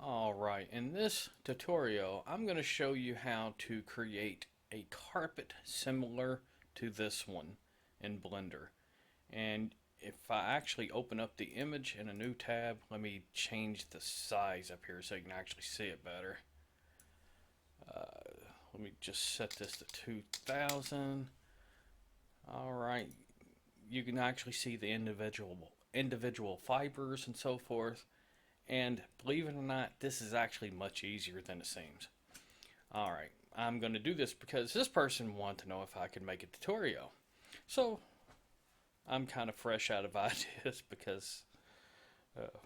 Alright, in this tutorial I'm going to show you how to create a carpet similar to this one in Blender. And if I actually open up the image in a new tab, let me change the size up here so you can actually see it better. Let me just set this to 2000. Alright, you can actually see the individual fibers and so forth. And believe it or not, this is actually much easier than it seems. Alright, I'm going to do this because this person wanted to know if I could make a tutorial. So, I'm kind of fresh out of ideas because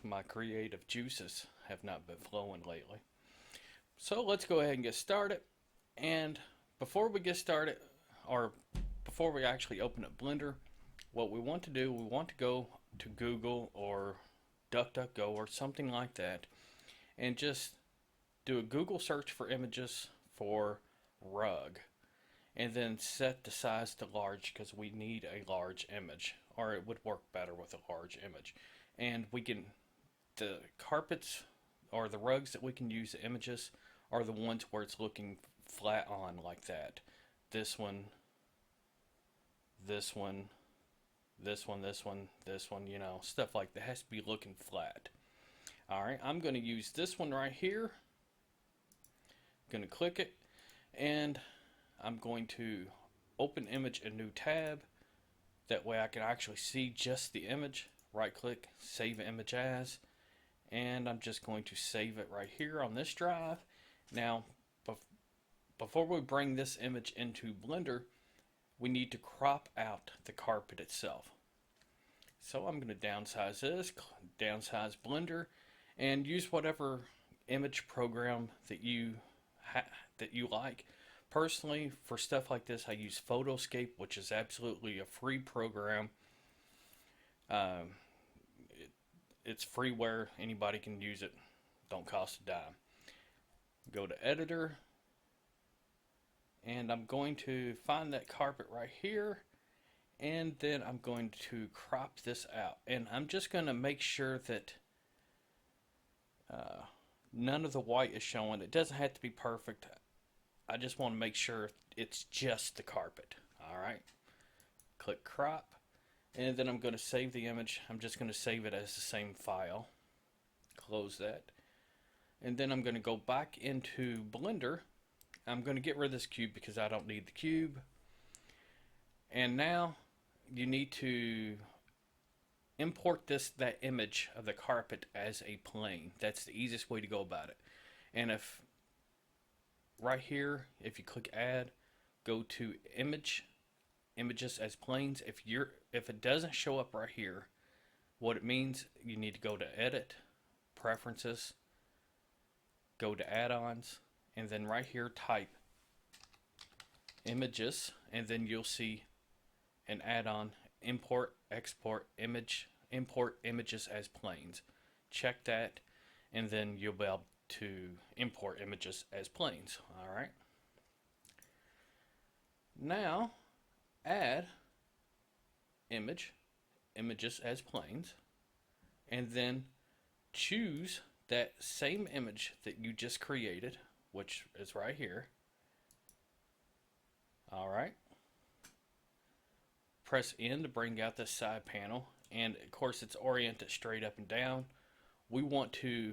my creative juices have not been flowing lately. So, let's go ahead and get started. And before we get started, or before we actually open up Blender, what we want to do, we want to go to Google or DuckDuckGo or something like that and just do a Google search for images for rug and then set the size to large because we need a large image, or it would work better with a large image. And we can, the carpets or the rugs that we can use the images are the ones where it's looking flat on like that. This one, this one, this one, this one, this one, you know, stuff like that has to be looking flat. Alright, I'm going to use this one right here. Going to click it, and I'm going to open image a new tab. That way I can actually see just the image. Right click, save image as, and I'm just going to save it right here on this drive. Now, before we bring this image into Blender, we need to crop out the carpet itself. So I'm going to downsize this, downsize Blender, and use whatever image program that you like. Personally, for stuff like this, I use Photoscape, which is absolutely a free program. It's freeware. Anybody can use it. Don't cost a dime. Go to Editor, and I'm going to find that carpet right here, and then I'm going to crop this out. And I'm just going to make sure that none of the white is showing. It doesn't have to be perfect. I just want to make sure it's just the carpet. Alright, click crop, and then I'm going to save the image. I'm just going to save it as the same file. Close that, and then I'm going to go back into Blender. I'm going to get rid of this cube because I don't need the cube. And now you need to import that image of the carpet as a plane. That's the easiest way to go about it. And if right here, if you click add, go to images as planes. If it doesn't show up right here, what it means, you need to go to edit, preferences, go to add-ons, and then right here type images, and then you'll see an add-on, import export image, import images as planes. Check that, and then you'll be able to import images as planes. Alright, now add images as planes, and then choose that same image that you just created, which is right here. Alright, press N to bring out this side panel, and of course it's oriented straight up and down. We want to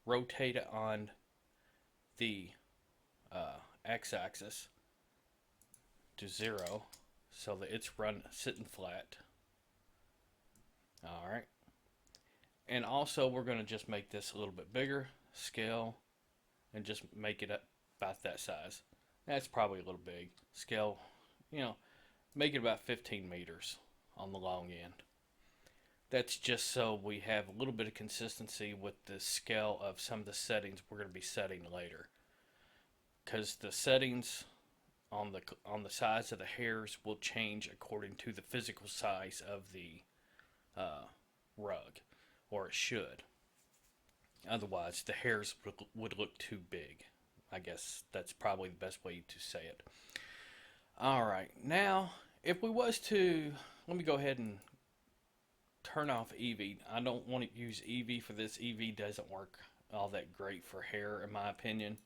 rotate it on the x-axis to 0 so that it's sitting flat. Alright, and also we're going to just make this a little bit bigger, scale, and just make it up about that size. That's probably a little big. Scale, you know, make it about 15 meters on the long end. That's just so we have a little bit of consistency with the scale of some of the settings we're going to be setting later. Because the settings on the size of the hairs will change according to the physical size of the rug, or it should. Otherwise, the hairs would look too big. I guess that's probably the best way to say it. Alright, now if we was to, let me go ahead and turn off Eevee. I don't want to use Eevee for this. Eevee doesn't work all that great for hair, in my opinion.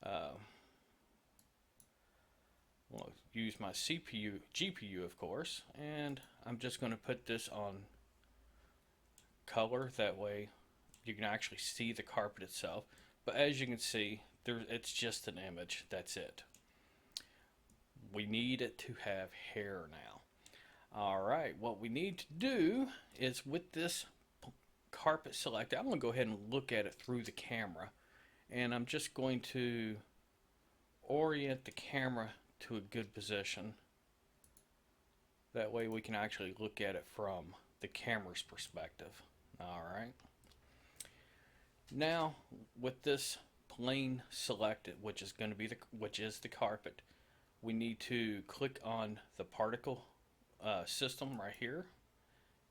Uh, I'll use my CPU, GPU, of course, and I'm just going to put this on color. That way, you can actually see the carpet itself. But as you can see, it's just an image. That's it. We need it to have hair now. Alright, what we need to do is with this carpet selected, I'm going to go ahead and look at it through the camera. And I'm just going to orient the camera to a good position. That way we can actually look at it from the camera's perspective. Alright. Now, with this plane selected, which is the carpet, we need to click on the particle system right here.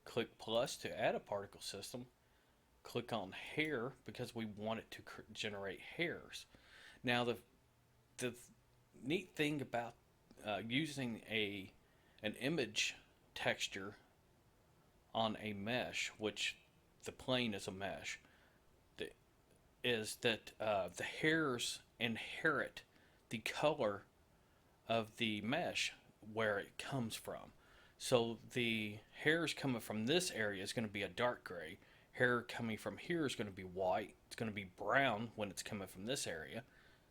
Click plus to add a particle system. Click on hair because we want it to generate hairs. Now the neat thing about using an image texture on a mesh, which the plane is a mesh, is that the hairs inherit the color of the mesh where it comes from. So the hairs coming from this area is going to be a dark gray. Hair coming from here is going to be white. It's going to be brown when it's coming from this area.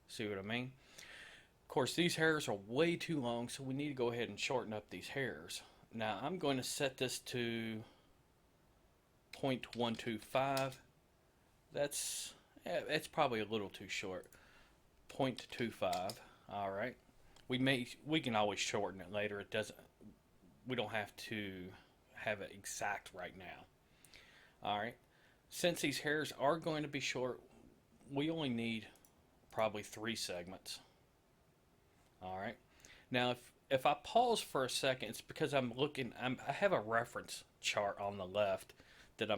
See what I mean? Of course, these hairs are way too long, so we need to go ahead and shorten up these hairs. Now, I'm going to set this to 0.125. It's probably a little too short. 0.25. All right. We can always shorten it later. We don't have to have it exact right now. All right. Since these hairs are going to be short, we only need probably 3 segments. All right. Now, if I pause for a second, it's because I have a reference chart on the left that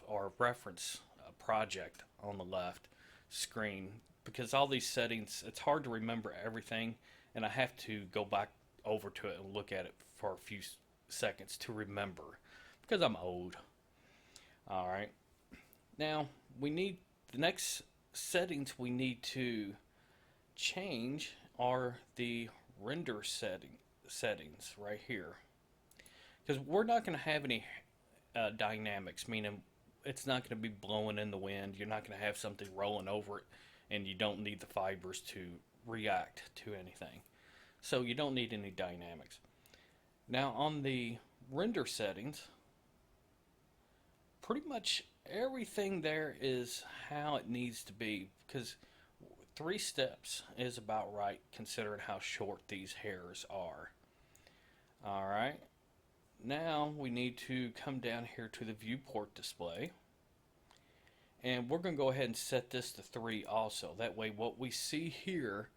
or reference project on the left screen, because all these settings, it's hard to remember everything, and I have to go back over to it and look at it for a few seconds to remember, because I'm old. All right. Now, the next settings we need to change are the render settings right here, because we're not going to have any dynamics, meaning it's not going to be blowing in the wind. You're not going to have something rolling over it, and you don't need the fibers to react to anything. So you don't need any dynamics. Now on the render settings, pretty much everything there is how it needs to be, because 3 steps is about right considering how short these hairs are. Alright. Now we need to come down here to the viewport display, and we're going to go ahead and set this to 3 also. That way what we see here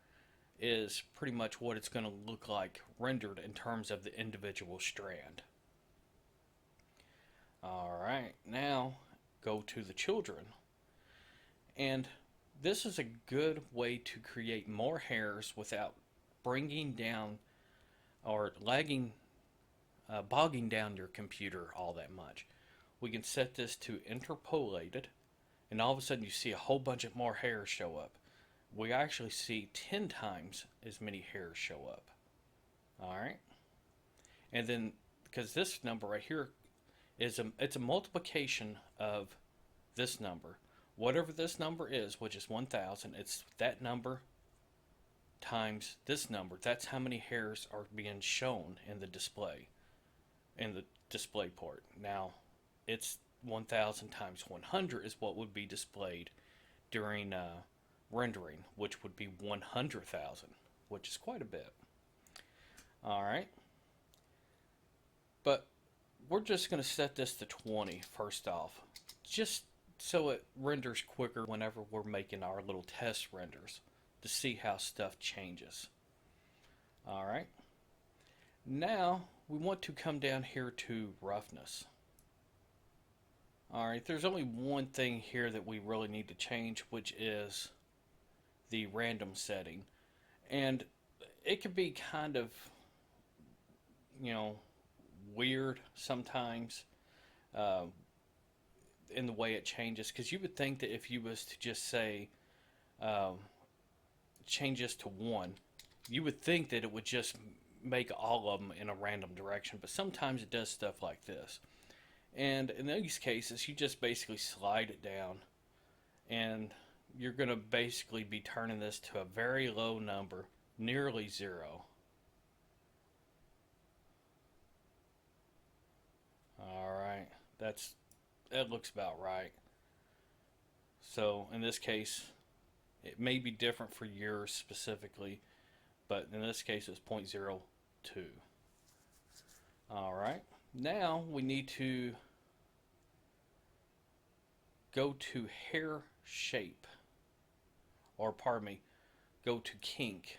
is pretty much what it's going to look like rendered in terms of the individual strand. Alright, now go to the children, and this is a good way to create more hairs without bringing down or bogging down your computer all that much. We can set this to interpolated, and all of a sudden you see a whole bunch of more hairs show up. We actually see 10 times as many hairs show up. Alright? And then, because this number right here it's a multiplication of this number. Whatever this number is, which is 1000, it's that number times this number. That's how many hairs are being shown in the display port. Now, it's 1000 times 100 is what would be displayed during rendering, which would be 100,000, which is quite a bit. Alright. But we're just going to set this to 20 first off, just so it renders quicker whenever we're making our little test renders to see how stuff changes. Alright. Now we want to come down here to roughness. Alright, there's only one thing here that we really need to change, which is the random setting. And it can be kind of, weird sometimes. in the way it changes, because you would think that if you was to just say um, change this to 1, you would think that it would just make all of them in a random direction, but sometimes it does stuff like this. And in these cases, you just basically slide it down, and you're going to basically be turning this to a very low number, nearly 0. Alright, that looks about right. So in this case, it may be different for yours specifically, but in this case it's 0.02. Alright, now we need to go to hair shape, or pardon me, go to kink.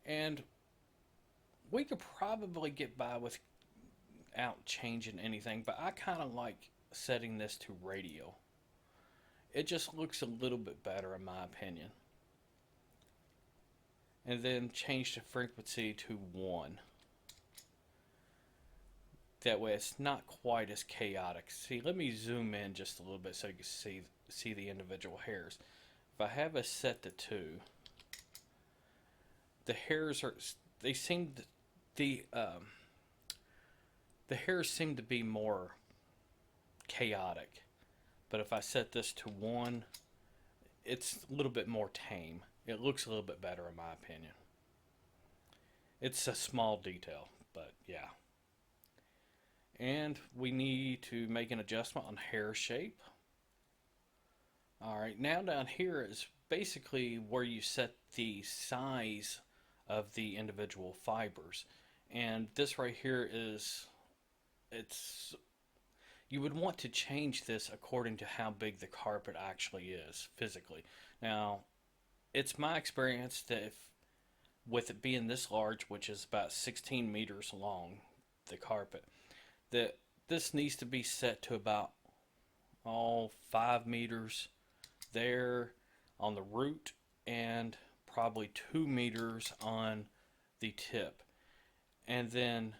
And we could probably get by without changing anything, but I kind of like setting this to radio. It just looks a little bit better in my opinion. And then change the frequency to 1. That way it's not quite as chaotic. See, let me zoom in just a little bit so you can see the individual hairs. If I have it set to 2, the hairs are, they seem to, the hairs seem to be more chaotic. But if I set this to 1, it's a little bit more tame. It looks a little bit better in my opinion. It's a small detail, but yeah. And we need to make an adjustment on hair shape. Alright, now down here is basically where you set the size of the individual fibers. And this right here is, you would want to change this according to how big the carpet actually is physically. Now, it's my experience that with it being this large, which is about 16 meters long, the carpet, that this needs to be set to about 5 meters there on the root, and probably 2 meters on the tip. And then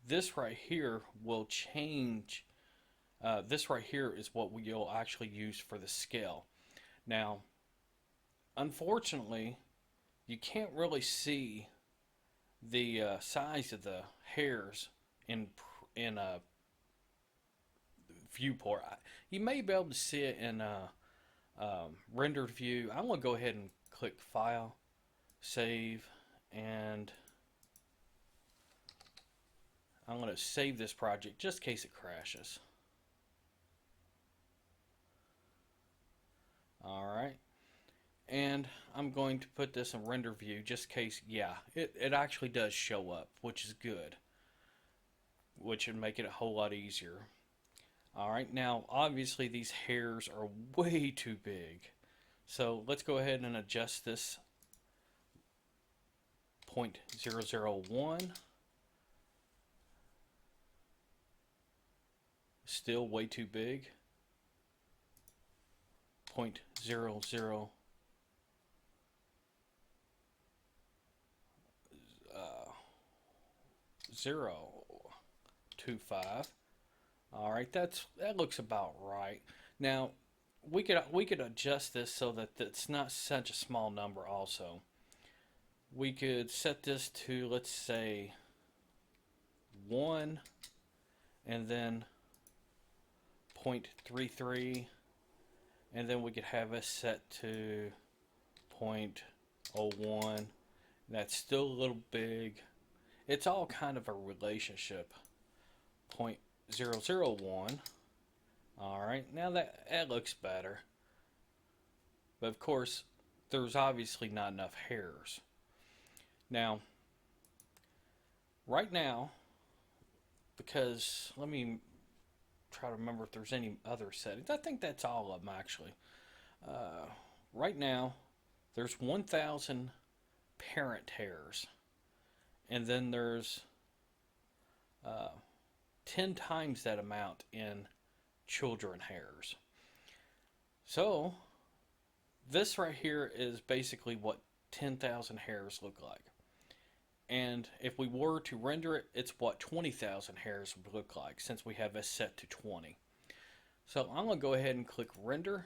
this right here will change. This right here is what we'll actually use for the scale. Now, unfortunately, you can't really see the size of the hairs in a viewport. You may be able to see it in a rendered view. I'm going to go ahead and click File, Save, and I'm going to save this project just in case it crashes. Alright, and I'm going to put this in render view just in case. Yeah, it actually does show up, which is good, which would make it a whole lot easier. Alright, now obviously these hairs are way too big, so let's go ahead and adjust this 0.001. Still way too big. 0.005. All right, that looks about right. Now we could adjust this so that it's not such a small number. Also, we could set this to, let's say, 1, and then 0.33, and then we could have it set to 0.01. That's still a little big. It's all kind of a relationship. 0.001. Alright, now that looks better. But of course, there's obviously not enough hairs. Now, right now, because let me try to remember if there's any other settings. I think that's all of them actually. Right now, there's 1,000 parent hairs, and then there's 10 times that amount in children hairs. So this right here is basically what 10,000 hairs look like. And if we were to render it, it's what 20,000 hairs would look like, since we have this set to 20. So I'm going to go ahead and click render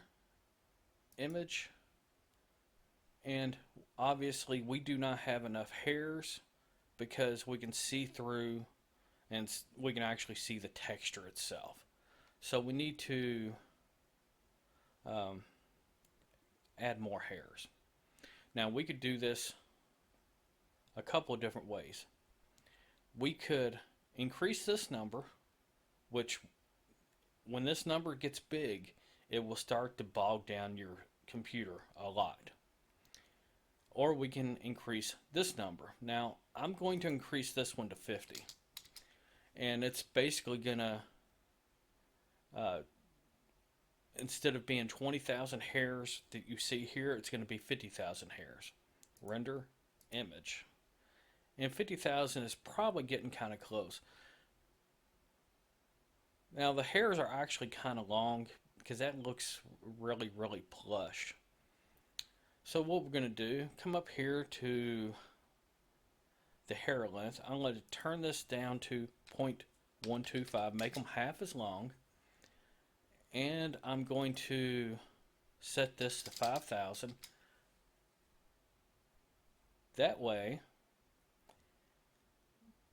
image, and obviously we do not have enough hairs because we can see through and we can actually see the texture itself. So we need to um, add more hairs. Now we could do this a couple of different ways. We could increase this number, which when this number gets big, it will start to bog down your computer a lot. Or we can increase this number. Now I'm going to increase this one to 50. And it's basically gonna, uh, instead of being 20,000 hairs that you see here, it's gonna be 50,000 hairs. Render image. And 50,000 is probably getting kind of close. Now the hairs are actually kind of long because that looks really, really plush. So what we're going to do, come up here to the hair length. I'm going to turn this down to 0.125, make them half as long. And I'm going to set this to 5,000. That way,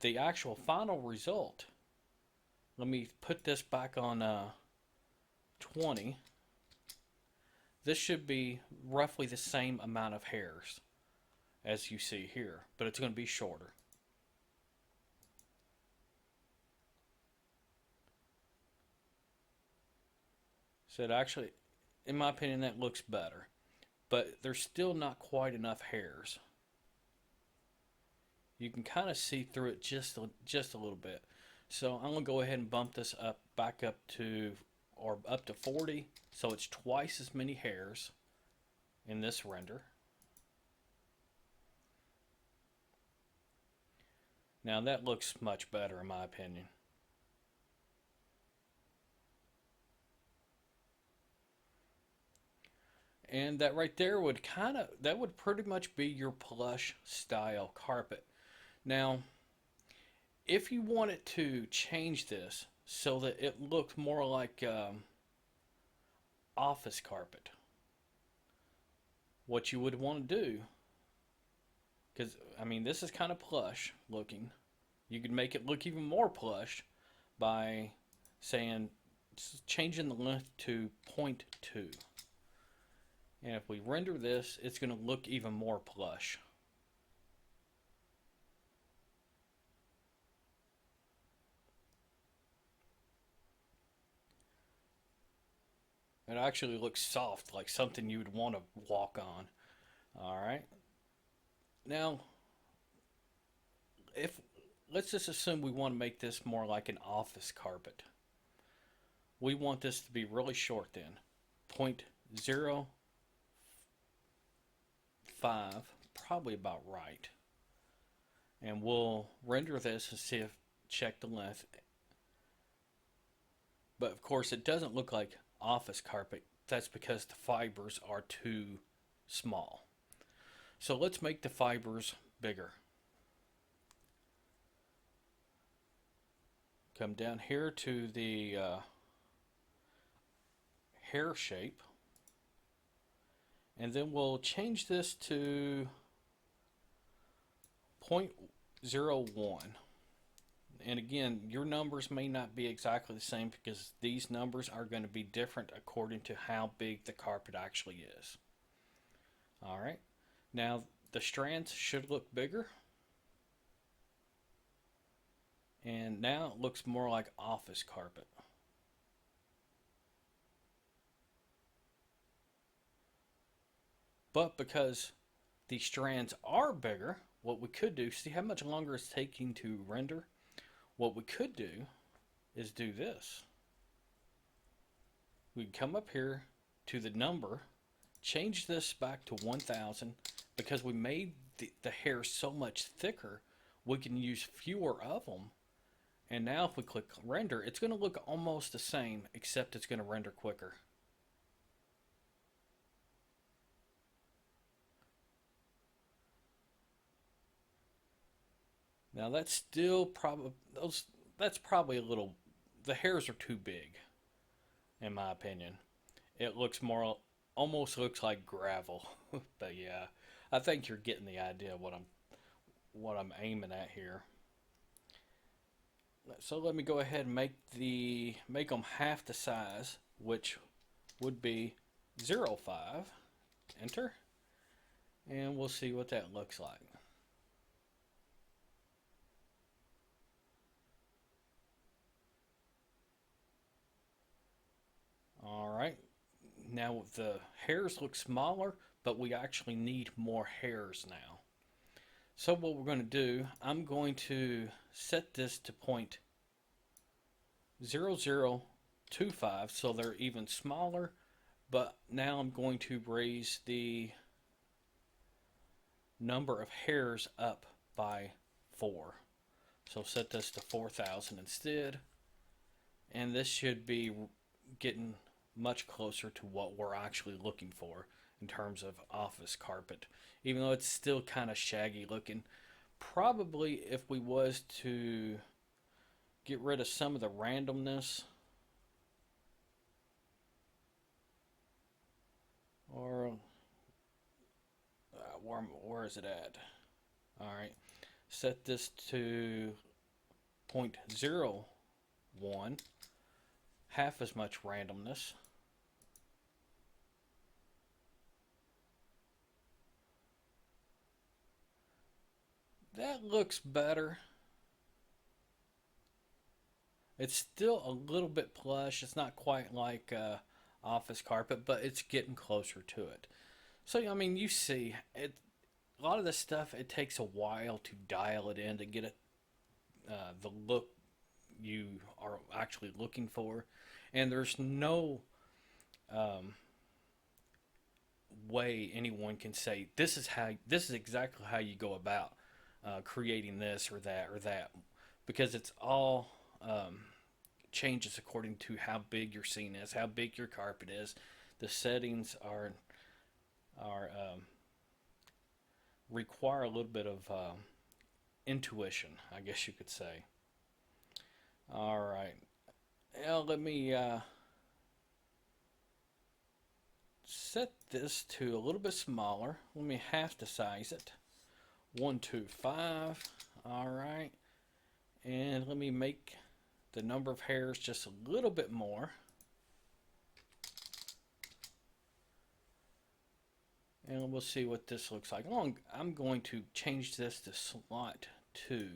the actual final result, let me put this back on 20. This should be roughly the same amount of hairs as you see here, but it's going to be shorter. So it actually, in my opinion, that looks better, but there's still not quite enough hairs. You can kind of see through it just a little bit. So I'm going to go ahead and bump this up back up to, or up to 40, so it's twice as many hairs in this render. Now that looks much better in my opinion. And that right there would that would pretty much be your plush style carpet. Now, if you wanted to change this so that it looked more like office carpet, what you would want to do, because I mean this is kind of plush looking, you could make it look even more plush by saying changing the length to 0.2. And if we render this, it's going to look even more plush. It actually looks soft, like something you would want to walk on. Alright. Now, if let's just assume we want to make this more like an office carpet. We want this to be really short then. 0.05, probably about right. And we'll render this and see if check the length. But of course it doesn't look like office carpet. That's because the fibers are too small. So let's make the fibers bigger. Come down here to the hair shape, and then we'll change this to 0.01. And again, your numbers may not be exactly the same because these numbers are going to be different according to how big the carpet actually is. Alright, now the strands should look bigger. And now it looks more like office carpet. But because the strands are bigger, what we could do, see how much longer it's taking to render? What we could do is do this. We can come up here to the number, change this back to 1000. Because we made the hair so much thicker, we can use fewer of them. And now if we click render, it's going to look almost the same, except it's going to render quicker. Now that's still probably, that's probably a little, the hairs are too big. in my opinion. It looks more, almost looks like gravel. But yeah, I think you're getting the idea of what I'm aiming at here. So let me go ahead and make them half the size, which would be 0.5. Enter, and we'll see what that looks like. All right, now the hairs look smaller, but we actually need more hairs now. So what we're going to do, I'm going to set this to 0.0025 so they're even smaller, but now I'm going to raise the number of hairs up by 4. So set this to 4,000 instead, and this should be getting much closer to what we're actually looking for in terms of office carpet, even though it's still kind of shaggy looking. Probably if we was to get rid of some of the randomness, or where is it at? All right, set this to 0.01, half as much randomness. That looks better. It's still a little bit plush. It's not quite like office carpet, but it's getting closer to it. So I mean, you see, a lot of this stuff, it takes a while to dial it in to get it the look you are actually looking for, and there's no um, way anyone can say this is exactly how you go about creating this or that, because it's all changes according to how big your scene is, how big your carpet is. The settings are require a little bit of intuition, I guess you could say. All right, now let me set this to a little bit smaller. Let me half the size it. 125. All right, and let me make the number of hairs just a little bit more. And we'll see what this looks like. I'm going to change this to slot 2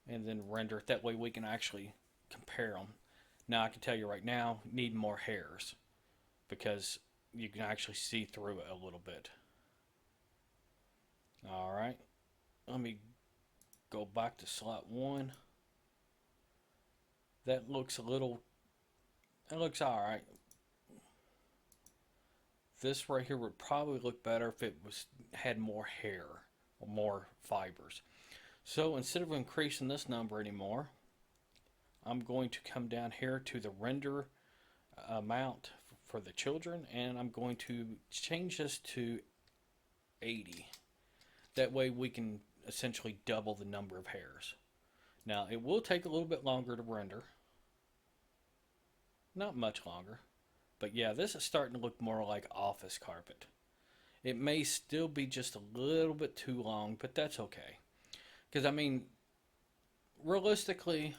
and then render it. That way we can actually compare them. Now I can tell you right now, need more hairs because you can actually see through it a little bit. All right, let me go back to slot 1. That looks it looks all right. This right here would probably look better if it had more hair or more fibers. So instead of increasing this number anymore, I'm going to come down here to the render amount for the children, and I'm going to change this to 80. That way we can essentially double the number of hairs. Now it will take a little bit longer to render. Not much longer. But yeah, this is starting to look more like office carpet. It may still be just a little bit too long, but that's okay. Because I mean, realistically,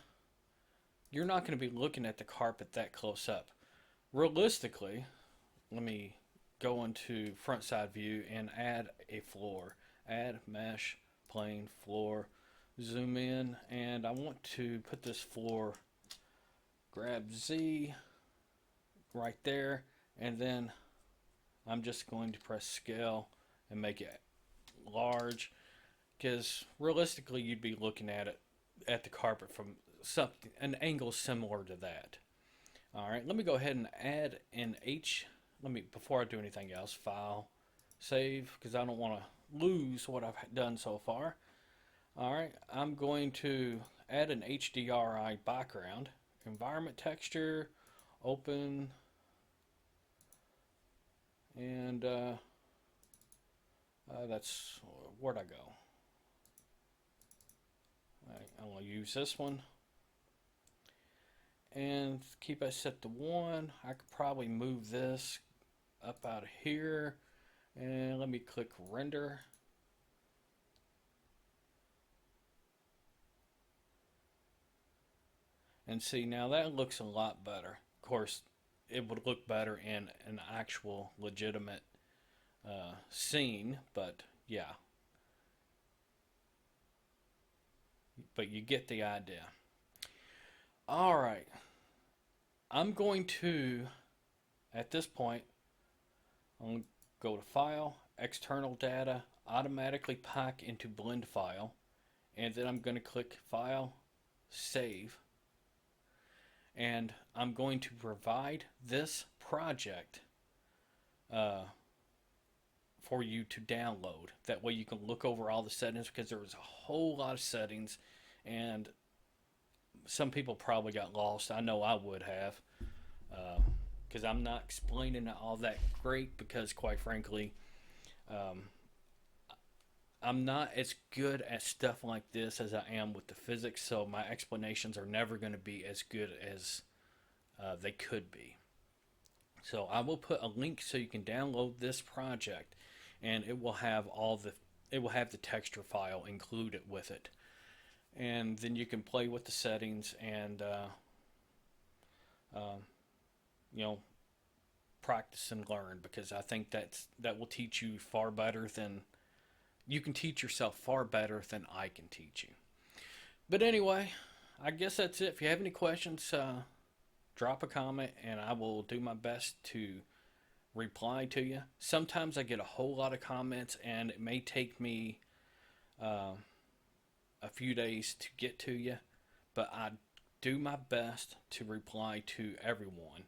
you're not going to be looking at the carpet that close up. Realistically, let me go into front side view and add a floor. Add mesh, plane, floor, zoom in, and I want to put this floor, grab Z right there, and then I'm just going to press scale and make it large, because realistically you'd be looking at the carpet from something, an angle similar to that. All right, let me go ahead and add an before I do anything else, file, save, because I don't want to lose what I've done so far. All right, I'm going to add an HDRI background, environment texture, open, and that's, where'd I go? I'm going to use this one. and keep it set to 1. I could probably move this up out of here, and let me click render. And see, now that looks a lot better. Of course, it would look better in an actual legitimate scene, but yeah. But you get the idea. All right. I'm going to, at this point, I'm going to go to File, External Data, Automatically Pack into Blend File, and then I'm going to click File, Save, and I'm going to provide this project for you to download. That way you can look over all the settings, because there was a whole lot of settings, and some people probably got lost. I know I would have, because I'm not explaining it all that great, because quite frankly, um, I'm not as good at stuff like this as I am with the physics, so my explanations are never going to be as good as they could be. So I will put a link so you can download this project, and it will have the texture file included with it, and then you can play with the settings and um, you know, practice and learn, because I think that will teach you far better than you can teach yourself far better than I can teach you. But anyway, I guess that's it. If you have any questions, drop a comment and I will do my best to reply to you. Sometimes I get a whole lot of comments and it may take me uh, a few days to get to you, but I do my best to reply to everyone,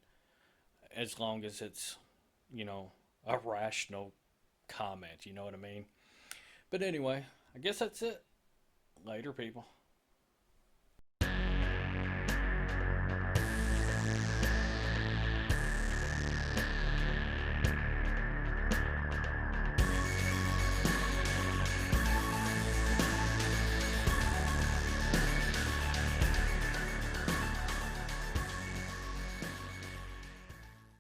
as long as it's, you know, a rational comment, you know what I mean? But anyway, I guess that's it. Later, people.